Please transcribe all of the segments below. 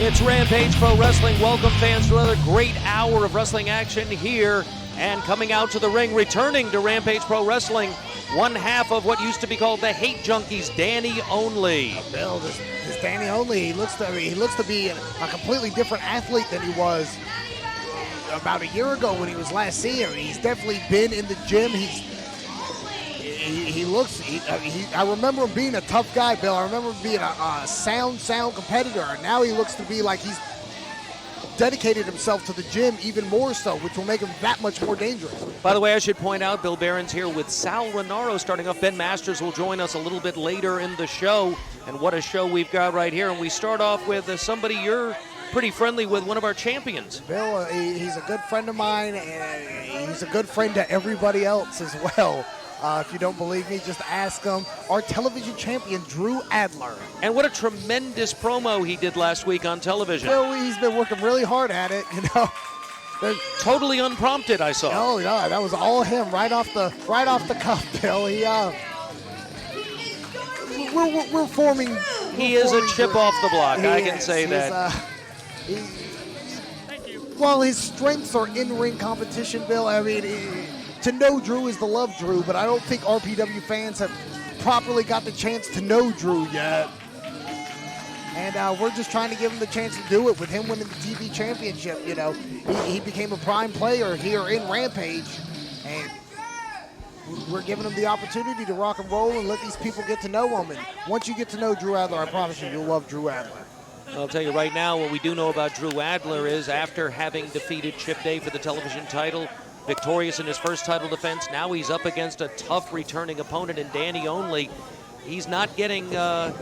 It's Rampage Pro Wrestling. Welcome, fans, to another great hour of wrestling action here. And coming out to the ring, returning to Rampage Pro Wrestling, one half of what used to be called the Hate Junkies, Dany Only. Bill, this Dany Only, he looks to be a completely different athlete than he was about a year ago when he was last seen him. He's definitely been in the gym. I remember him being a tough guy, Bill. I remember him being a sound competitor, and now he looks to be like he's dedicated himself to the gym even more so, which will make him that much more dangerous. By the way, I should point out, Bill Behrens here with Sal Rinauro starting off. Ben Masters will join us a little bit later in the show, and what a show we've got right here. And we start off with somebody you're pretty friendly with, one of our champions. Bill, he's a good friend of mine, and he's a good friend to everybody else as well. If you don't believe me, just ask him. Our television champion, Drew Adler. And what a tremendous promo he did last week on television. Bill, he's been working really hard at it, you know. Totally unprompted, I saw. Oh, no, that was all him, right off the cuff, Bill. We're forming. He is a chip off the block. I can say that. While his strengths are in-ring competition, Bill, I mean, to know Drew is to love Drew, but I don't think RPW fans have properly got the chance to know Drew yet. And we're just trying to give him the chance to do it with him winning the TV championship. You know, he became a prime player here in Rampage, and we're giving him the opportunity to rock and roll and let these people get to know him. And once you get to know Drew Adler, I promise you, you'll love Drew Adler. I'll tell you right now, what we do know about Drew Adler is after having defeated Chip Day for the television title, victorious in his first title defense, now he's up against a tough returning opponent in Dany Only. He's not getting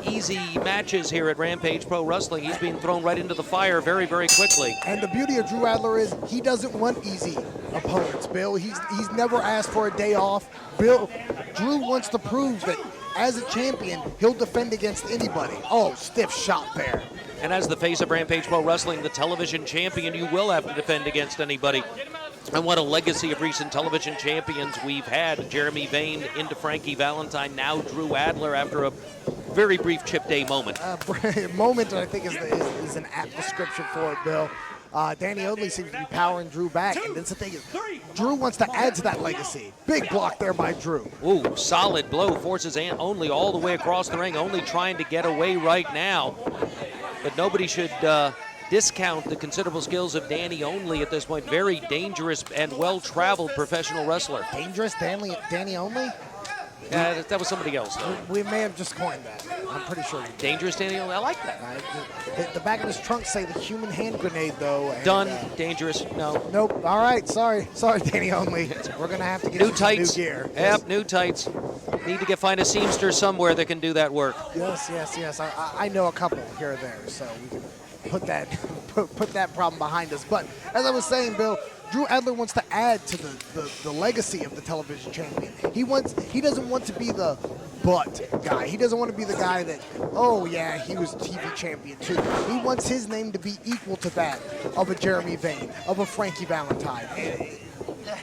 easy matches here at Rampage Pro Wrestling. He's being thrown right into the fire very, very quickly. And the beauty of Drew Adler is he doesn't want easy opponents, Bill. He's never asked for a day off. Drew wants to prove that as a champion, he'll defend against anybody. Oh, stiff shot there. And as the face of Rampage Pro Wrestling, the television champion, you will have to defend against anybody. And what a legacy of recent television champions we've had. Jeremy Vane into Frankie Valentine, now Drew Adler after a very brief Chip Day moment. Moment, I think, is an apt description for it, Bill. Dany Only seems to be powering Drew back, and that's the thing is, Drew wants to add to that legacy. Big block there by Drew. Ooh, solid blow, forces Only all the way across the ring, Only trying to get away right now. But nobody should discount the considerable skills of Dany Only at this point. Very dangerous and well-traveled professional wrestler. Dangerous Dany Only? That was somebody else, though. We may have just coined that. I'm pretty sure. Dangerous Dany Only? I like that. The back of his trunk say the human hand grenade, though. And, done. Dangerous. No. Nope. All right. Sorry, Dany Only. We're going to have to get new tights. New gear. Yep, new tights. Need to find a seamster somewhere that can do that work. Yes. I know a couple here or there, so we can put that problem behind us. But as I was saying, Bill, Drew Adler wants to add to the legacy of the television champion. He doesn't want to be the butt guy. He doesn't want to be the guy that, oh yeah, he was TV champion too. He wants his name to be equal to that of a Jeremy Vane, of a Frankie Valentine, and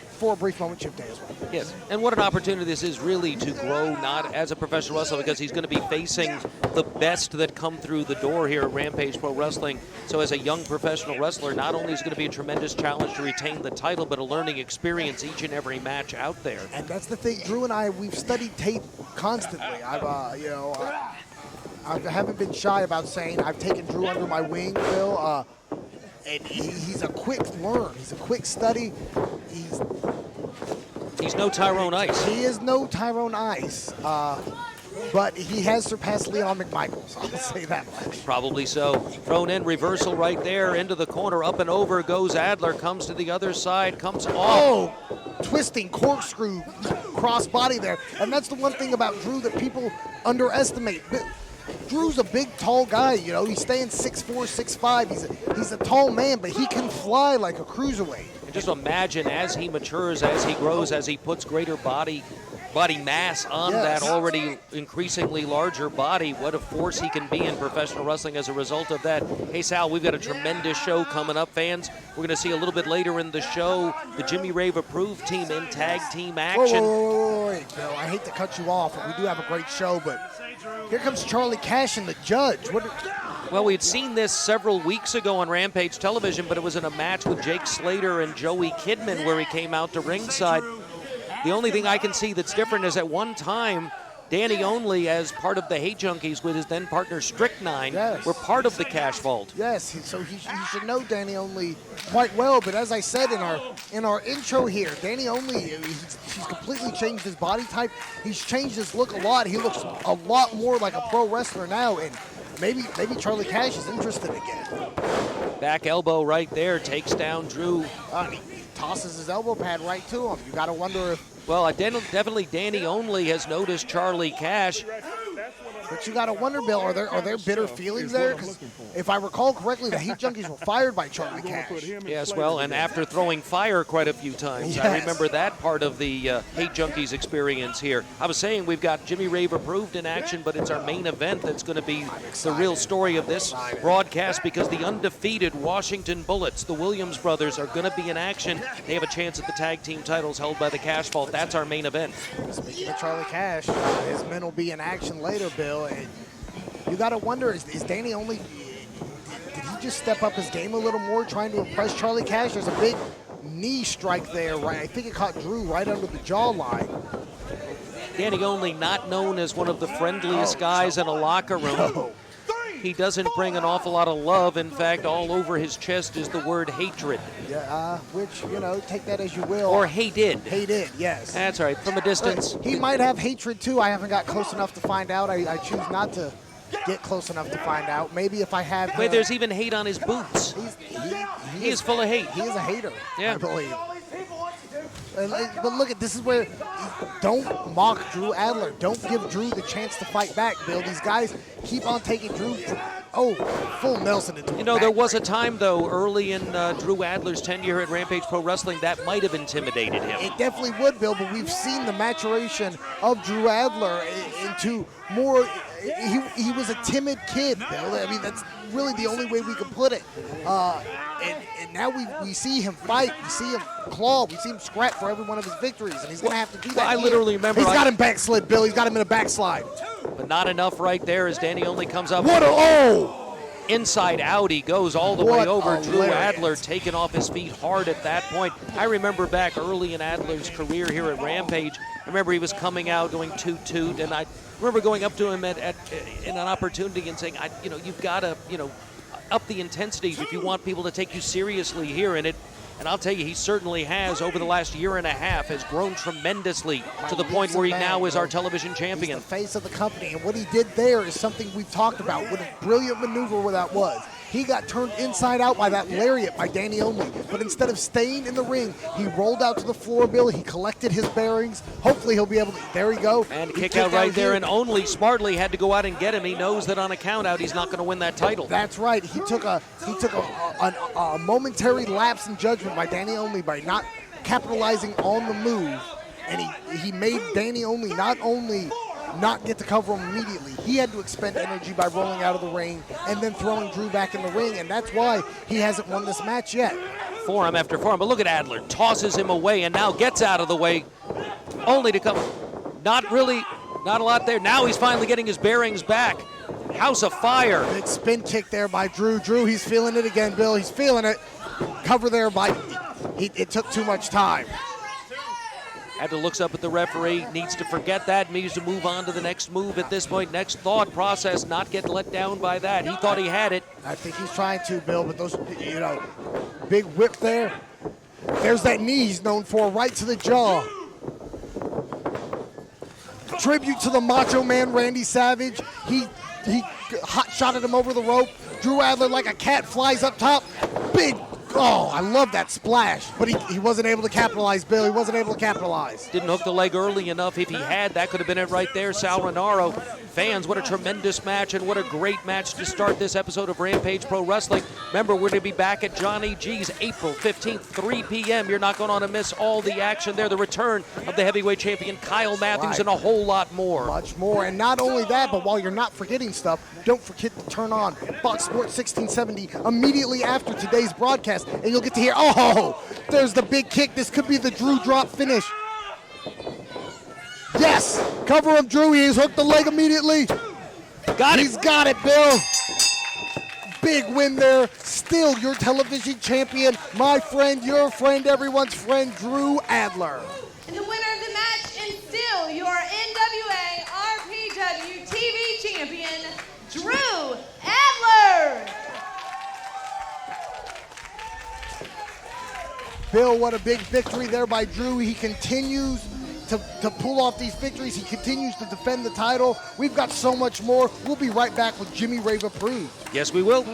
for a brief moment, Chip Day as well. Yes, and what an opportunity this is really to grow, not as a professional wrestler, because he's going to be facing the best that come through the door here at Rampage Pro Wrestling. So as a young professional wrestler, not only is it going to be a tremendous challenge to retain the title, but a learning experience each and every match out there. And that's the thing, Drew and I, we've studied tape constantly. I haven't been shy about saying I've taken Drew under my wing, Bill. And he's a quick learn. He's a quick study. He's no Tyrone Ice. He is no Tyrone Ice, but he has surpassed Leon McMichaels. I'll say that much. Probably so. Thrown in, reversal right there, into the corner, up and over goes Adler, comes to the other side, comes off. Oh, twisting corkscrew cross-body there. And that's the one thing about Drew that people underestimate. Drew's a big, tall guy, you know. He's staying 6'4", 6'5". He's a tall man, but he can fly like a cruiserweight. And just imagine as he matures, as he grows, as he puts greater body mass on that already increasingly larger body, what a force he can be in professional wrestling as a result of that. Hey, Sal, we've got a tremendous show coming up, fans. We're going to see a little bit later in the show the Jimmy Rave approved team in tag team action. Wait, Bill, I hate to cut you off, but we do have a great show, but here comes Charlie Cash and the judge. Well, we'd seen this several weeks ago on Rampage Television, but it was in a match with Jake Slater and Joey Kidman where he came out to ringside. The only thing I can see that's different is at one time, Dany Only, as part of the Hate Junkies with his then partner Strychnine, were part of the Cash Vault. Yes, so he should know Dany Only quite well. But as I said in our intro here, Dany Only, he's completely changed his body type. He's changed his look a lot. He looks a lot more like a pro wrestler now, and maybe Charlie Cash is interested again. Back elbow right there, takes down Drew. He tosses his elbow pad right to him. You got to wonder if. Well, definitely Dany Only has noticed Charlie Cash. But you got to wonder, Bill, are there bitter feelings there? Because if I recall correctly, the Heat Junkies were fired by Charlie Cash. Yes, well, and after throwing fire quite a few times. Yes. I remember that part of the Hate Junkies experience here. I was saying we've got Jimmy Rave approved in action, but it's our main event that's going to be the real story of this broadcast, because the undefeated Washington Bullets, the Williams brothers, are going to be in action. They have a chance at the tag team titles held by the Cash Vault. That's our main event. Speaking of Charlie Cash, his men will be in action later, Bill. And you got to wonder, is Dany Only, did he just step up his game a little more trying to impress Charlie Cash? There's a big knee strike there, right? I think it caught Drew right under the jawline. Dany Only, not known as one of the friendliest guys in a locker room. No. He doesn't bring an awful lot of love. In fact, all over his chest is the word hatred. Yeah, which, take that as you will. Or hated. Hated, yes. That's right, from a distance. He might have hatred too. I haven't got close enough to find out. I choose not to get close enough to find out. Maybe if I had. Wait, there's even hate on his boots. He is full of hate. He is a hater, yeah. I believe. But look at this is where don't mock Drew Adler. Don't give Drew the chance to fight back, Bill. These guys keep on taking Drew. Full Nelson into a there was a time, though, early in Drew Adler's tenure at Rampage Pro Wrestling, that might have intimidated him. It definitely would, Bill, but we've seen the maturation of Drew Adler into more. He was a timid kid, Bill. I mean, that's really the only way we could put it. And now we see him fight, we see him claw, we see him scrap for every one of his victories, and he's going to have to do that. Well, I literally remember. He's got him backslid, Bill. He's got him in a backslide. But not enough right there as Dany Only comes up. Inside out he goes all the way over. Drew Adler taken off his feet hard at that point. I remember back early in Adler's career here at Rampage, I remember he was coming out going toot toot, and I remember going up to him in an opportunity and saying, you've got to, up the intensity if you want people to take you seriously here. And I'll tell you, he certainly has, over the last year and a half, has grown tremendously to the point where he now is our television champion. He's the face of the company, and what he did there is something we've talked about. What a brilliant maneuver that was. He got turned inside out by that lariat by Dany Only, but instead of staying in the ring, he rolled out to the floor, Bill. He collected his bearings. Hopefully he'll be able to, there we go. And kick out right there, and Only smartly had to go out and get him. He knows that on a count out, he's not going to win that title. That's right. He took a momentary lapse in judgment by Dany Only by not capitalizing on the move, and he made Dany Only not only not get to cover him immediately, he had to expend energy by rolling out of the ring and then throwing Drew back in the ring, and that's why he hasn't won this match yet. Forearm after forearm, but look at Adler, tosses him away and now gets out of the way, only to come, not a lot there. Now he's finally getting his bearings back. House of Fire. Big spin kick there by Drew. Drew, he's feeling it again, Bill. He's feeling it. Cover there by, it took too much time. Adler looks up at the referee, needs to forget that, needs to move on to the next move at this point. Next thought process, not get let down by that. He thought he had it. I think he's trying to, Bill, but those, big whip there. There's that knee he's known for, right to the jaw. Tribute to the Macho Man, Randy Savage. He hot-shotted him over the rope. Drew Adler, like a cat, flies up top. Big. Oh, I love that splash, but he wasn't able to capitalize, Bill. He wasn't able to capitalize. Didn't hook the leg early enough. If he had, that could have been it right there. Sal Rinauro. Fans, what a tremendous match, and what a great match to start this episode of Rampage Pro Wrestling. Remember, we're going to be back at Johnny G's April 15th, 3 p.m. You're not going to want to miss all the action there. The return of the heavyweight champion, Kyle Matthews, and a whole lot more. Much more, and not only that, but while you're not forgetting stuff, don't forget to turn on Fox Sports 1670 immediately after today's broadcast, and you'll get to hear, there's the big kick. This could be the Drew drop finish. Yes! Cover him, Drew. He's hooked the leg immediately. Got it. He's got it, Bill. big win there. Still your television champion, my friend, your friend, everyone's friend, Drew Adler. And the winner of the match and still your NWA RPW TV champion, Drew Adler. Bill, what a big victory there by Drew. He continues to pull off these victories. He continues to defend the title. We've got so much more. We'll be right back with Jimmy Rave Approved. Yes, we will.